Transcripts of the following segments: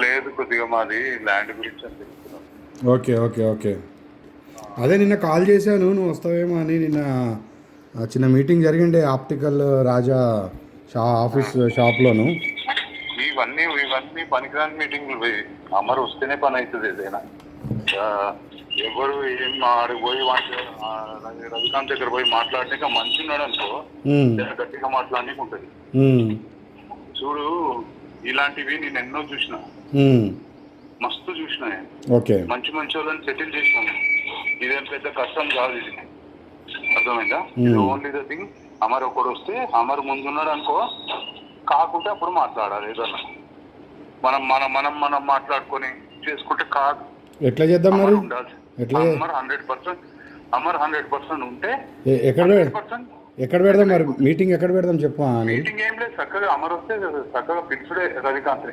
లేదు, కొద్దిగా మాది ల్యాండ్ గురించి అని తెలుస్తున్నాం. Okay okay okay. అదే నిన్న కాల్ చేశాను నువ్వు వస్తావేమో అని. నిన్న చిన్న మీటింగ్ జరిగిండే ఆప్టికల్ రాజా ఆఫీస్ షాప్లోను. ఇవన్నీ పనికిరాని మీటింగ్లు పోయి అమరు వస్తేనే పని అవుతుంది ఏదైనా. ఆ, ఎవరు ఏం ఆడికి పోయి రవికాంత్ దగ్గర పోయి మాట్లాడినాక మంచి ఉన్నాడు అనుకో, గట్టిగా మాట్లాడడానికి ఉంటుంది. చూడు, ఇలాంటివి నేను ఎన్నో చూసిన, మస్తు చూసిన. ఓకే, మంచి మంచి వాళ్ళని సెటిల్ చేసినాను. ఇదేం పెద్ద కష్టం కాదు ఇది, అర్థమైందా? ఇది ఓన్లీ ద థింగ్, అమర్ ఒకడు వస్తే అమర్ ముందున్నాడు అనుకో, కాకుంటే అప్పుడు మాట్లాడాలి ఏదన్నా. మనం మనం మనం మనం మాట్లాడుకొని చేసుకుంటే కాదు. ఎట్లా చేద్దాం మరి? ఉండాలి ఎట్లా? అమర్ 100% ఉంటే ఎక్కడ పెడదాం మరి? మీటింగ్ ఎక్కడ పెడదాం చెప్పు. మీటింగ్ ఏం లేదు, చక్కగా అమర్ వస్తే చక్కగా ఫిక్స్డే రవికాంత్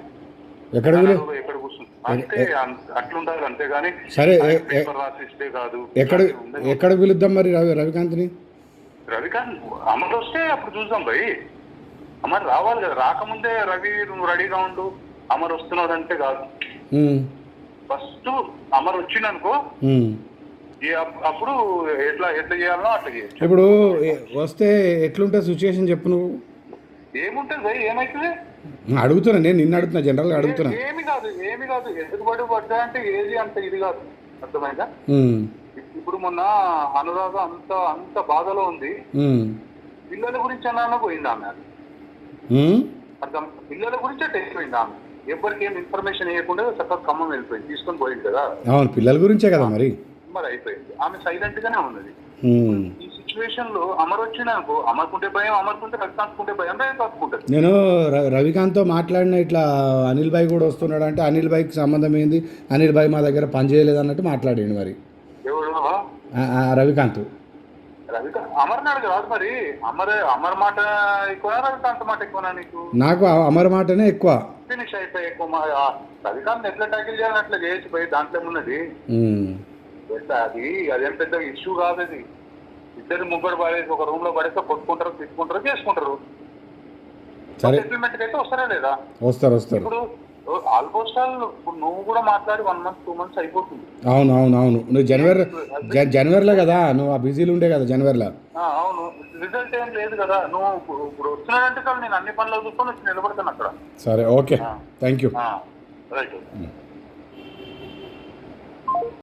ఎక్కడ ఎక్కడ కూర్చుంది అంతే, అట్లుండాలి. అంతేగాని సరే, రాసిస్తే కాదు. ఎక్కడ పిలుద్దాం మరి రవికాంత్ని? రవికాంత్ అమర్ వస్తే అప్పుడు చూద్దాం భయ్. అమర్ రావాలి కదా, రాకముందే రవి నువ్వు రెడీగా ఉండు, అమర్ వస్తున్నాడు అంటే కాదు. ఫస్ట్ అమర్ వచ్చిందనుకో, అప్పుడు ఎట్లా ఎట్లా చేయాలనో అట్లా చేయొచ్చు. ఇప్పుడు వస్తే ఎట్లుంటుంది సిచ్యువేషన్ చెప్పు నువ్వు. ఏముంటుంది భయ్, ఏమైతుంది అడుగుతున్నా, నేను నిన్ను అడుగుతున్నా, జనరల్గా అడుగుతున్నా. ఏమి కాదు ఎదుగుబడి పడ్డా అంటే ఏది అంత ఇది కాదు, అర్థమైందా? ఇప్పుడు మొన్న అనురాధ అంత బాధలో ఉంది, పిల్లల గురించి అన్నా పోయింది ఆమె. అర్థం, పిల్లల గురించే పోయింది ఆమె. ఎవరికి ఏం ఇన్ఫర్మేషన్ ఇవ్వకుండా చక్కగా ఖమ్మం వెళ్ళిపోయింది, తీసుకొని పోయింది కదా. అవును, పిల్లల గురించే కదా మరి అయిపోయింది. ఆమె సైలెంట్ గానే ఉన్నది. ఈ సిచ్యువేషన్ లో అమర్ వచ్చిందనుకో, అమర్కుంటే భయం, అమర్కుంటే రవికాంత్కుంటే భయం, రవికాంత్కుంటది. నేను రవికాంత్తో మాట్లాడిన ఇట్లా అనిల్ భాయ్ కూడా వస్తున్నాడు అంటే, అనిల్ భాయ్కి సంబంధం ఏంది, అనిల్ భాయ్ మా దగ్గర పని చేయలేదు అన్నట్టు మాట్లాడాడు మరి. ఎవడు? రవికాంత్. అమర్ నాడు రాదు మరి. అమర్ మాట ఎక్కువ, రవికాంత్ మాట ఎక్కువనా నీకు? నాకు అమర్ మాటనే ఎక్కువ. ఫినిష్ అయిపోయి ఎక్కువ. రవికాంత్ ఎట్లా ట్యాకిల్ చేయాలని అట్లా చేయొచ్చు పోయి, దాంట్లో ఏమున్నది? అదేం పెద్ద ఇష్యూ కాదు అది. ఇద్దరు ముగ్గురు పడేసి ఒక రూమ్ లో పడేస్తే కొట్టుకుంటారు, తిట్టుకుంటారు, చేసుకుంటారు. సెటిల్మెంట్ అయితే వస్తారా లేదా? వస్తారు. ఇప్పుడు ఆల్మోస్ట్ ఇప్పుడు నువ్వు కూడా మాట్లాడి 1 month 2 months అయిపోతుంది. అవును. నువ్వు జనవరిలో కదా, నువ్వు ఆ బిజీలు ఉండే కదా జనవరిలో. అవును, రిజల్ట్ ఏం లేదు కదా. నువ్వు ఇప్పుడు వస్తున్నాడంటే నేను అన్ని పనులు చూసుకొని వచ్చి నిలబడతాను అక్కడ. సరే, ఓకే, థ్యాంక్ యూ. రైట్.